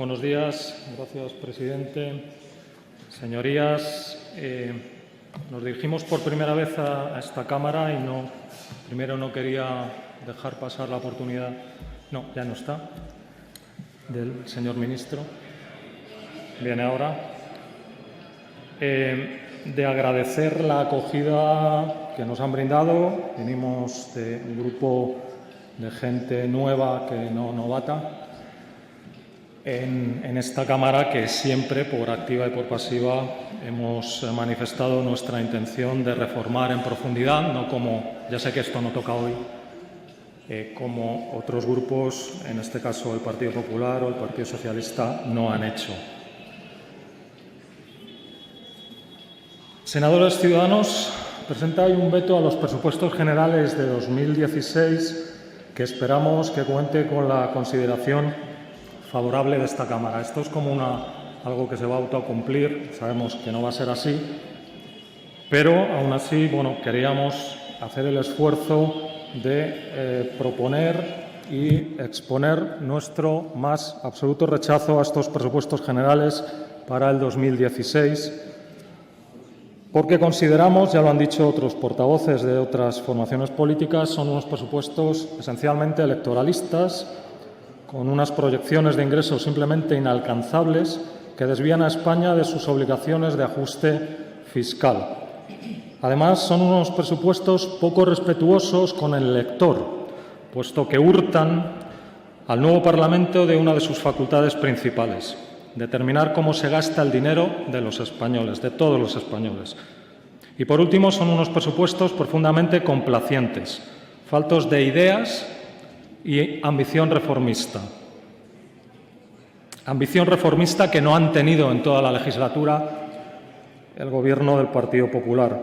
Buenos días. Gracias, presidente. Señorías, nos dirigimos por primera vez a esta Cámara y primero no quería dejar pasar la oportunidad, no, ya no está, del señor ministro, viene ahora, de agradecer la acogida que nos han brindado. Venimos de un grupo de gente nueva, que no novata, en esta Cámara, que siempre, por activa y por pasiva, hemos manifestado nuestra intención de reformar en profundidad, no como, ya sé que esto no toca hoy, como otros grupos, en este caso el Partido Popular o el Partido Socialista, no han hecho. Senadores ciudadanos, presenta hoy un veto a los presupuestos generales de 2016 que esperamos que cuente con la consideración favorable de esta Cámara. Esto es como algo que se va a autocumplir, sabemos que no va a ser así, pero aún así, queríamos hacer el esfuerzo de proponer y exponer nuestro más absoluto rechazo a estos presupuestos generales para el 2016, porque consideramos, ya lo han dicho otros portavoces de otras formaciones políticas, son unos presupuestos esencialmente electoralistas, con unas proyecciones de ingresos simplemente inalcanzables que desvían a España de sus obligaciones de ajuste fiscal. Además, son unos presupuestos poco respetuosos con el elector, puesto que hurtan al nuevo Parlamento de una de sus facultades principales: determinar cómo se gasta el dinero de los españoles, de todos los españoles. Y, por último, son unos presupuestos profundamente complacientes, faltos de ideas y ambición reformista. Ambición reformista que no han tenido en toda la legislatura el Gobierno del Partido Popular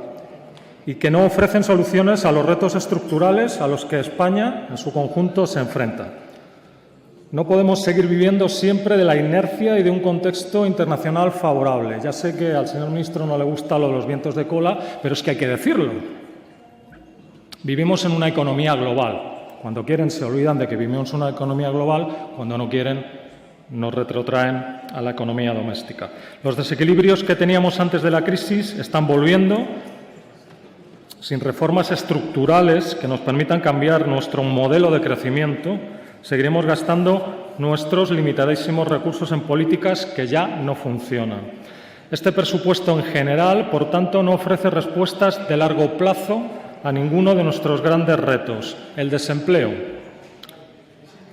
y que no ofrecen soluciones a los retos estructurales a los que España, en su conjunto, se enfrenta. No podemos seguir viviendo siempre de la inercia y de un contexto internacional favorable. Ya sé que al señor ministro no le gusta lo de los vientos de cola, pero es que hay que decirlo. Vivimos en una economía global. Cuando quieren se olvidan de que vivimos en una economía global, cuando no quieren nos retrotraen a la economía doméstica. Los desequilibrios que teníamos antes de la crisis están volviendo. Sin reformas estructurales que nos permitan cambiar nuestro modelo de crecimiento, seguiremos gastando nuestros limitadísimos recursos en políticas que ya no funcionan. Este presupuesto en general, por tanto, no ofrece respuestas de largo plazo a ninguno de nuestros grandes retos: el desempleo,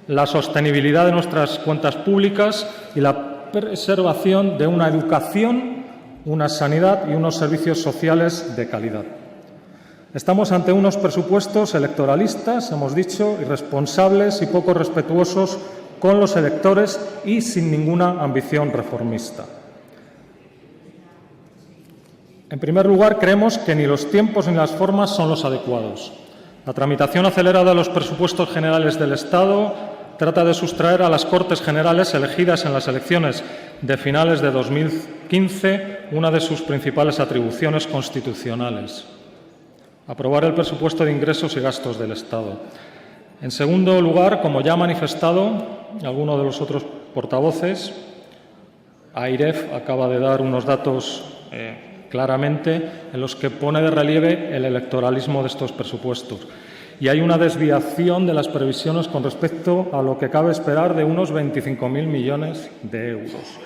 la sostenibilidad de nuestras cuentas públicas y la preservación de una educación, una sanidad y unos servicios sociales de calidad. Estamos ante unos presupuestos electoralistas, hemos dicho, irresponsables y poco respetuosos con los electores y sin ninguna ambición reformista. En primer lugar, creemos que ni los tiempos ni las formas son los adecuados. La tramitación acelerada de los presupuestos generales del Estado trata de sustraer a las Cortes Generales elegidas en las elecciones de finales de 2015 una de sus principales atribuciones constitucionales: aprobar el presupuesto de ingresos y gastos del Estado. En segundo lugar, como ya ha manifestado alguno de los otros portavoces, AIREF acaba de dar unos datos claramente en los que pone de relieve el electoralismo de estos presupuestos. Y hay una desviación de las previsiones con respecto a lo que cabe esperar de unos 25.000 millones de euros.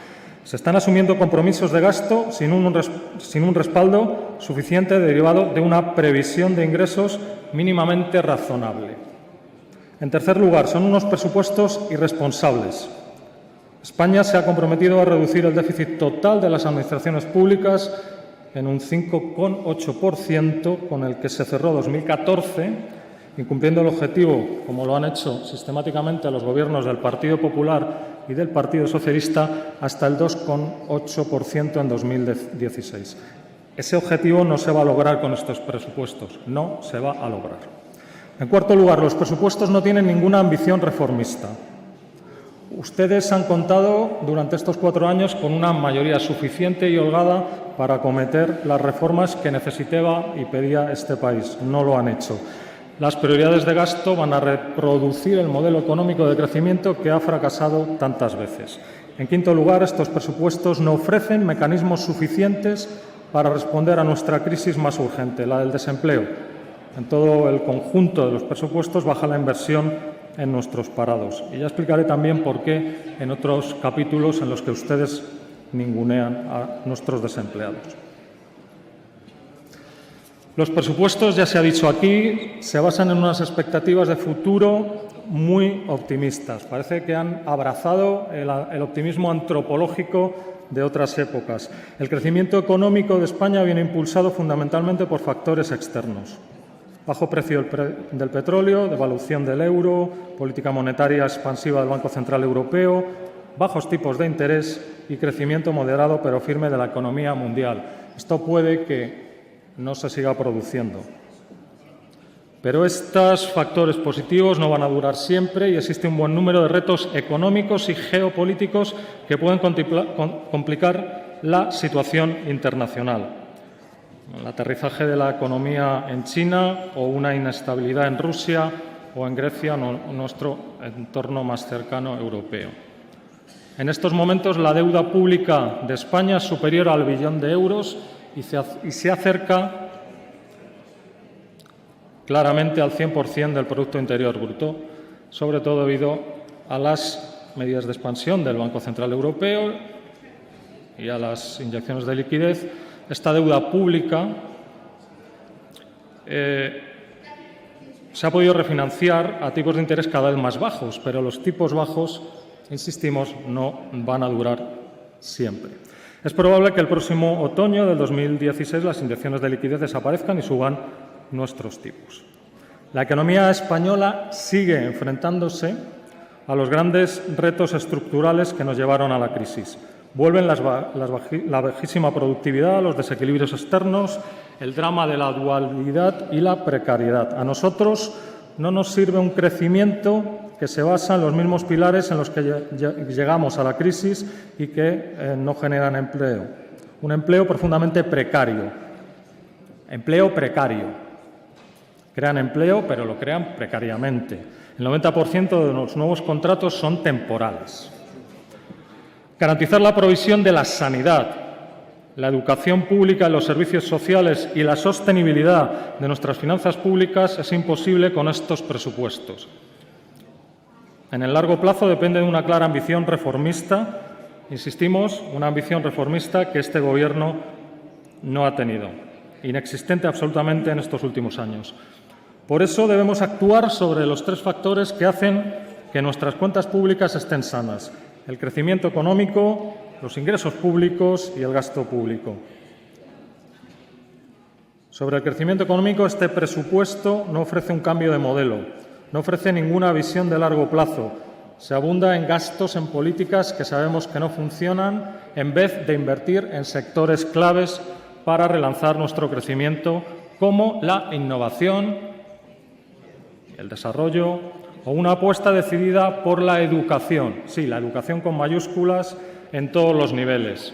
Se están asumiendo compromisos de gasto sin un respaldo suficiente derivado de una previsión de ingresos mínimamente razonable. En tercer lugar, son unos presupuestos irresponsables. España se ha comprometido a reducir el déficit total de las administraciones públicas en un 5,8% con el que se cerró 2014, incumpliendo el objetivo, como lo han hecho sistemáticamente los gobiernos del Partido Popular y del Partido Socialista, hasta el 2,8% en 2016. Ese objetivo no se va a lograr con estos presupuestos, no se va a lograr. En cuarto lugar, los presupuestos no tienen ninguna ambición reformista. Ustedes han contado durante estos 4 años con una mayoría suficiente y holgada para acometer las reformas que necesitaba y pedía este país. No lo han hecho. las prioridades de gasto van a reproducir el modelo económico de crecimiento que ha fracasado tantas veces. En quinto lugar, estos presupuestos no ofrecen mecanismos suficientes para responder a nuestra crisis más urgente, la del desempleo. En todo el conjunto de los presupuestos baja la inversión en nuestros parados. Y ya explicaré también por qué en otros capítulos en los que ustedes ningunean a nuestros desempleados. Los presupuestos, ya se ha dicho aquí, se basan en unas expectativas de futuro muy optimistas. Parece que han abrazado el optimismo antropológico de otras épocas. El crecimiento económico de España viene impulsado fundamentalmente por factores externos. Bajo precio del petróleo, devaluación del euro, política monetaria expansiva del Banco Central Europeo, bajos tipos de interés y crecimiento moderado pero firme de la economía mundial. Esto puede que no se siga produciendo. Pero estos factores positivos no van a durar siempre y existe un buen número de retos económicos y geopolíticos que pueden complicar la situación internacional. El aterrizaje de la economía en China o una inestabilidad en Rusia o en Grecia, nuestro entorno más cercano europeo. En estos momentos la deuda pública de España es superior al billón de euros y se acerca claramente al 100% del Producto Interior Bruto, sobre todo debido a las medidas de expansión del Banco Central Europeo y a las inyecciones de liquidez. Esta deuda pública se ha podido refinanciar a tipos de interés cada vez más bajos, pero los tipos bajos, insistimos, no van a durar siempre. Es probable que el próximo otoño del 2016 las inyecciones de liquidez desaparezcan y suban nuestros tipos. La economía española sigue enfrentándose a los grandes retos estructurales que nos llevaron a la crisis. Vuelven la bajísima productividad, los desequilibrios externos, el drama de la dualidad y la precariedad. A nosotros no nos sirve un crecimiento que se basa en los mismos pilares en los que llegamos a la crisis y que no generan empleo. Un empleo profundamente precario. Empleo precario. Crean empleo, pero lo crean precariamente. El 90% de los nuevos contratos son temporales. Garantizar la provisión de la sanidad, la educación pública y los servicios sociales y la sostenibilidad de nuestras finanzas públicas es imposible con estos presupuestos. En el largo plazo depende de una clara ambición reformista, insistimos, una ambición reformista que este Gobierno no ha tenido, inexistente absolutamente en estos últimos años. Por eso debemos actuar sobre los tres factores que hacen que nuestras cuentas públicas estén sanas: el crecimiento económico, los ingresos públicos y el gasto público. Sobre el crecimiento económico, este presupuesto no ofrece un cambio de modelo. No ofrece ninguna visión de largo plazo. Se abunda en gastos en políticas que sabemos que no funcionan, en vez de invertir en sectores claves para relanzar nuestro crecimiento, como la innovación, el desarrollo o una apuesta decidida por la educación. Sí, la educación con mayúsculas en todos los niveles.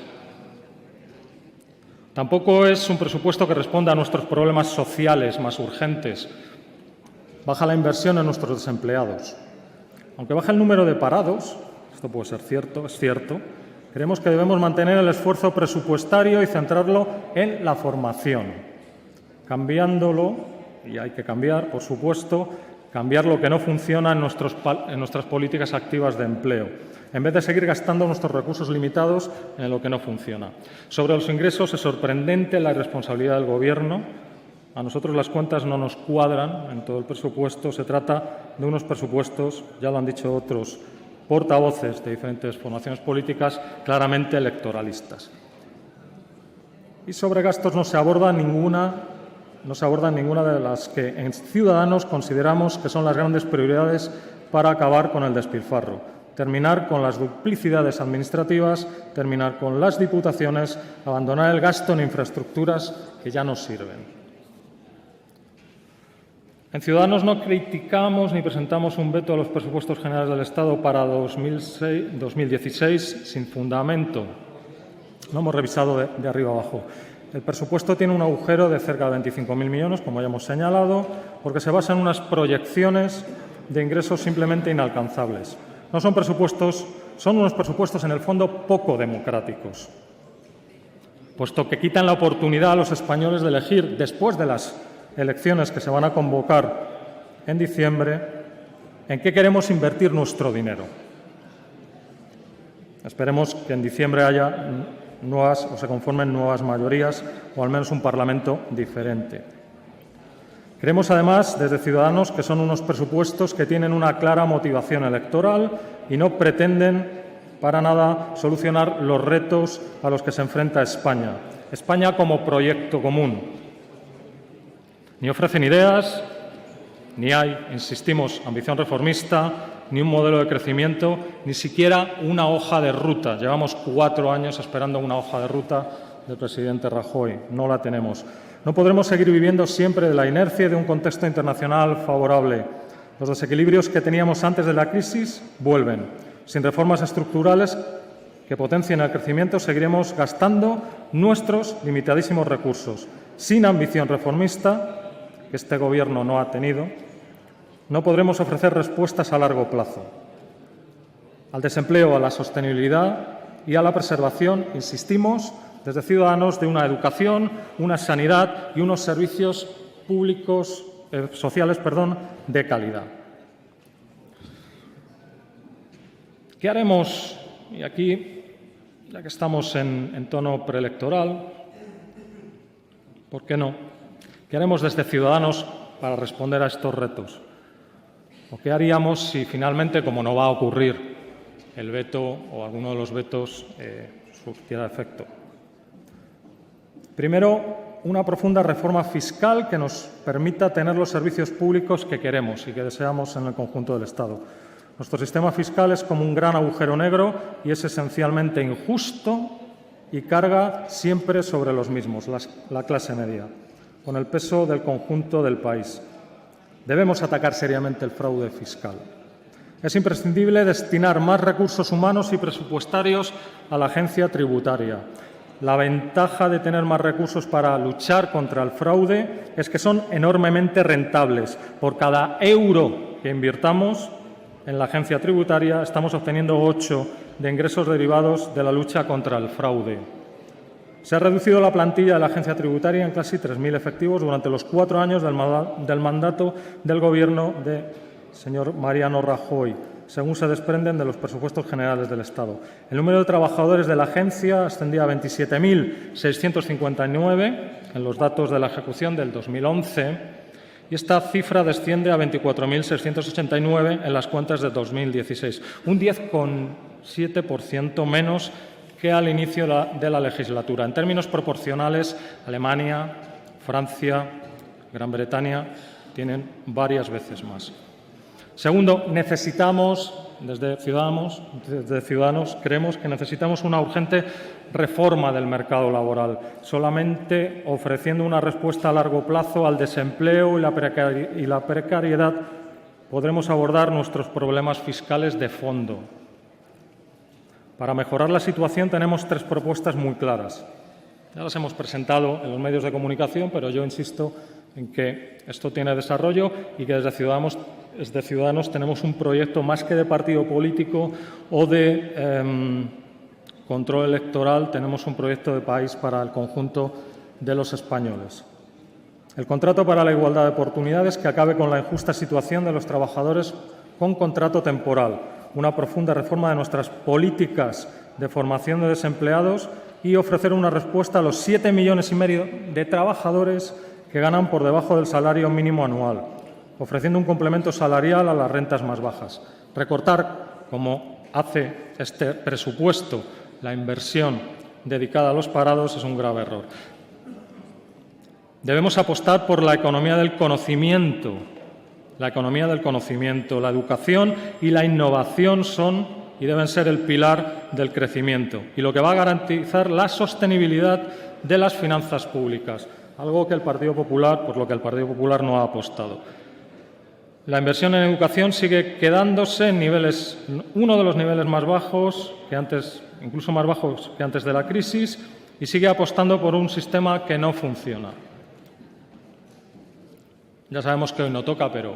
Tampoco es un presupuesto que responda a nuestros problemas sociales más urgentes. Baja la inversión en nuestros desempleados. Aunque baja el número de parados, esto puede ser cierto, es cierto, creemos que debemos mantener el esfuerzo presupuestario y centrarlo en la formación, cambiándolo, y hay que cambiar, por supuesto, cambiar lo que no funciona en nuestras políticas activas de empleo, en vez de seguir gastando nuestros recursos limitados en lo que no funciona. Sobre los ingresos, es sorprendente la irresponsabilidad del Gobierno. A nosotros las cuentas no nos cuadran en todo el presupuesto. Se trata de unos presupuestos, ya lo han dicho otros portavoces de diferentes formaciones políticas, claramente electoralistas. Y sobre gastos no se aborda ninguna de las que en Ciudadanos consideramos que son las grandes prioridades para acabar con el despilfarro. Terminar con las duplicidades administrativas, terminar con las diputaciones, abandonar el gasto en infraestructuras que ya no sirven. En Ciudadanos no criticamos ni presentamos un veto a los presupuestos generales del Estado para 2016 sin fundamento. Lo hemos revisado de arriba abajo. El presupuesto tiene un agujero de cerca de 25.000 millones, como ya hemos señalado, porque se basa en unas proyecciones de ingresos simplemente inalcanzables. No son presupuestos, son unos presupuestos en el fondo poco democráticos, puesto que quitan la oportunidad a los españoles de elegir, después de las elecciones que se van a convocar en diciembre, en qué queremos invertir nuestro dinero. Esperemos que en diciembre haya nuevas o se conformen nuevas mayorías o al menos un Parlamento diferente. Creemos, además, desde Ciudadanos, que son unos presupuestos que tienen una clara motivación electoral y no pretenden para nada solucionar los retos a los que se enfrenta España. España como proyecto común. Ni ofrecen ideas, ni hay, insistimos, ambición reformista, ni un modelo de crecimiento, ni siquiera una hoja de ruta. Llevamos 4 años esperando una hoja de ruta del presidente Rajoy. No la tenemos. No podremos seguir viviendo siempre de la inercia y de un contexto internacional favorable. Los desequilibrios que teníamos antes de la crisis vuelven. Sin reformas estructurales que potencien el crecimiento, seguiremos gastando nuestros limitadísimos recursos. Sin ambición reformista, que este Gobierno no ha tenido, no podremos ofrecer respuestas a largo plazo. Al desempleo, a la sostenibilidad y a la preservación, insistimos, desde Ciudadanos, de una educación, una sanidad y unos servicios públicos, sociales de calidad. ¿Qué haremos? Y aquí, ya que estamos en tono preelectoral, ¿por qué no? ¿Qué haremos desde Ciudadanos para responder a estos retos? ¿O qué haríamos si finalmente, como no va a ocurrir, el veto o alguno de los vetos surtiera efecto? Primero, una profunda reforma fiscal que nos permita tener los servicios públicos que queremos y que deseamos en el conjunto del Estado. Nuestro sistema fiscal es como un gran agujero negro y es esencialmente injusto y carga siempre sobre los mismos, la clase media, con el peso del conjunto del país. Debemos atacar seriamente el fraude fiscal. Es imprescindible destinar más recursos humanos y presupuestarios a la agencia tributaria. La ventaja de tener más recursos para luchar contra el fraude es que son enormemente rentables. Por cada euro que invirtamos en la agencia tributaria estamos obteniendo 8 de ingresos derivados de la lucha contra el fraude. Se ha reducido la plantilla de la agencia tributaria en casi 3.000 efectivos durante los 4 años del mandato del Gobierno del señor Mariano Rajoy, según se desprenden de los presupuestos generales del Estado. El número de trabajadores de la agencia ascendía a 27.659 en los datos de la ejecución del 2011 y esta cifra desciende a 24.689 en las cuentas de 2016, un 10,7% menos que al inicio de la legislatura. En términos proporcionales, Alemania, Francia, Gran Bretaña tienen varias veces más. Segundo, desde Ciudadanos creemos que necesitamos una urgente reforma del mercado laboral. Solamente ofreciendo una respuesta a largo plazo al desempleo y la precariedad podremos abordar nuestros problemas fiscales de fondo. Para mejorar la situación tenemos 3 propuestas muy claras. Ya las hemos presentado en los medios de comunicación, pero yo insisto en que esto tiene desarrollo y que desde Ciudadanos tenemos un proyecto más que de partido político o de control electoral, tenemos un proyecto de país para el conjunto de los españoles. El contrato para la igualdad de oportunidades que acabe con la injusta situación de los trabajadores con contrato temporal, una profunda reforma de nuestras políticas de formación de desempleados y ofrecer una respuesta a los 7,5 millones de trabajadores que ganan por debajo del salario mínimo anual, ofreciendo un complemento salarial a las rentas más bajas. Recortar, como hace este presupuesto, la inversión dedicada a los parados es un grave error. Debemos apostar por la economía del conocimiento. La economía del conocimiento, la educación y la innovación son y deben ser el pilar del crecimiento y lo que va a garantizar la sostenibilidad de las finanzas públicas, algo por lo que el Partido Popular no ha apostado. La inversión en educación sigue quedándose en uno de los niveles más bajos incluso más bajos que antes de la crisis, y sigue apostando por un sistema que no funciona. Ya sabemos que hoy no toca, pero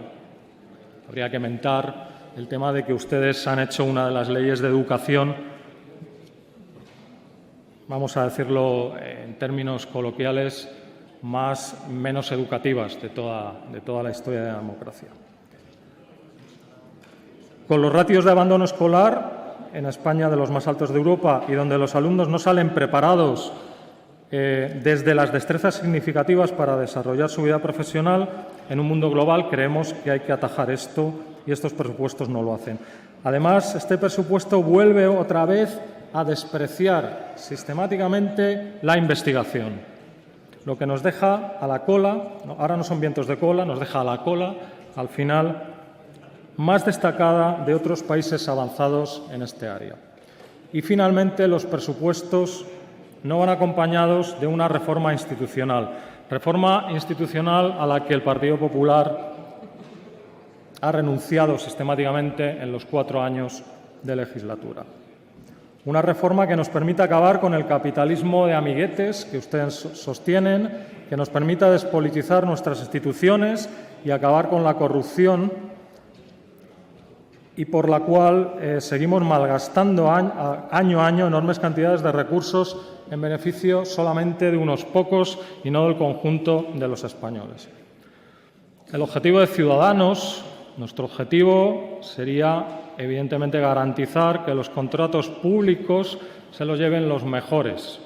habría que mentar el tema de que ustedes han hecho una de las leyes de educación, vamos a decirlo en términos coloquiales, menos educativas de toda la historia de la democracia. Con los ratios de abandono escolar en España de los más altos de Europa y donde los alumnos no salen preparados desde las destrezas significativas para desarrollar su vida profesional, en un mundo global creemos que hay que atajar esto y estos presupuestos no lo hacen. Además, este presupuesto vuelve otra vez a despreciar sistemáticamente la investigación, lo que nos deja a la cola, ahora no son vientos de cola, nos deja a la cola, al final, más destacada de otros países avanzados en este área. Y finalmente, los presupuestos no van acompañados de una reforma institucional a la que el Partido Popular ha renunciado sistemáticamente en los 4 años de legislatura. Una reforma que nos permita acabar con el capitalismo de amiguetes que ustedes sostienen, que nos permita despolitizar nuestras instituciones y acabar con la corrupción, y por la cual seguimos malgastando año a año enormes cantidades de recursos en beneficio solamente de unos pocos y no del conjunto de los españoles. El objetivo de Ciudadanos, nuestro objetivo sería, evidentemente, garantizar que los contratos públicos se los lleven los mejores,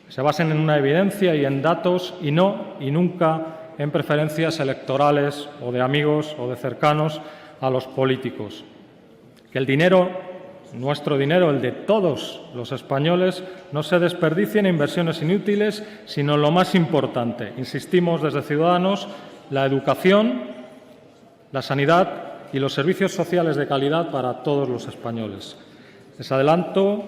que se basen en una evidencia y en datos y nunca en preferencias electorales o de amigos o de cercanos a los políticos. Que el dinero, nuestro dinero, el de todos los españoles, no se desperdicie en inversiones inútiles, sino en lo más importante. Insistimos desde Ciudadanos, la educación, la sanidad y los servicios sociales de calidad para todos los españoles. Les adelanto,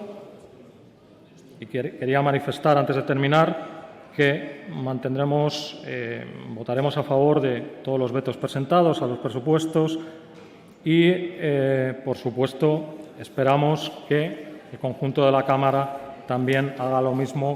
y quería manifestar antes de terminar, que votaremos a favor de todos los vetos presentados a los presupuestos y, por supuesto, esperamos que el conjunto de la Cámara también haga lo mismo.